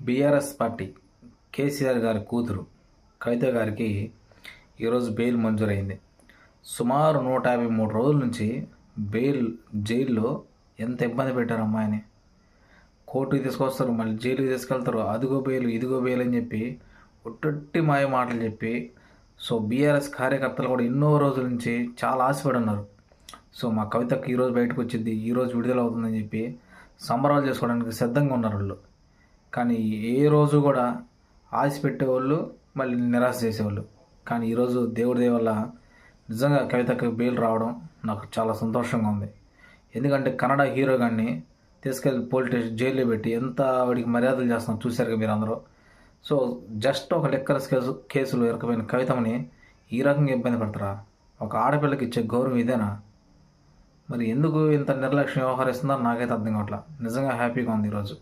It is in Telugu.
బీఆర్ఎస్ పార్టీ కేసీఆర్ గారి కూతురు కవిత గారికి ఈరోజు బెయిల్ మంజూరైంది. సుమారు 153 రోజుల నుంచి జైల్లో ఎంత ఇబ్బంది పెట్టారు అమ్మాయిని. కోర్టుకి తీసుకొస్తారు, మళ్ళీ జైలుకి తీసుకెళ్తారు, అదిగో బెయిల్ ఇదిగో బెయిల్ అని చెప్పి ఒట్టొట్టి మాయ మాటలు చెప్పి బీఆర్ఎస్ కార్యకర్తలు కూడా ఎన్నో రోజుల నుంచి చాలా ఆశపడి ఉన్నారు. మా కవితకు ఈరోజు బయటకు వచ్చింది, ఈరోజు విడుదల అవుతుందని చెప్పి సంబరాలు చేసుకోవడానికి సిద్ధంగా ఉన్నారు వాళ్ళు. కానీ ఏ రోజు కూడా ఆశ పెట్టేవాళ్ళు మళ్ళీ నిరాశ చేసేవాళ్ళు. కానీ ఈరోజు దేవుడి దయ వల్ల నిజంగా కవితకు బెయిల్ రావడం నాకు చాలా సంతోషంగా ఉంది. ఎందుకంటే కన్నడ హీరో గారిని తీసుకెళ్ళి పోలీస్ స్టేషన్ జైల్లో పెట్టి ఎంత వాడికి మర్యాదలు చేస్తున్నాం చూశారుగా మీరు అందరూ. జస్ట్ ఒక లెక్కర్ కేసులో ఇరకపోయిన కవితని ఈ రకంగా ఇబ్బంది పడతారా? ఒక ఆడపిల్లకి ఇచ్చే గౌరవం ఇదేనా? మరి ఎందుకు ఇంత నిర్లక్ష్యం వ్యవహరిస్తుందో నాకైతే అర్థం కావట్లా. నిజంగా హ్యాపీగా ఉంది ఈరోజు.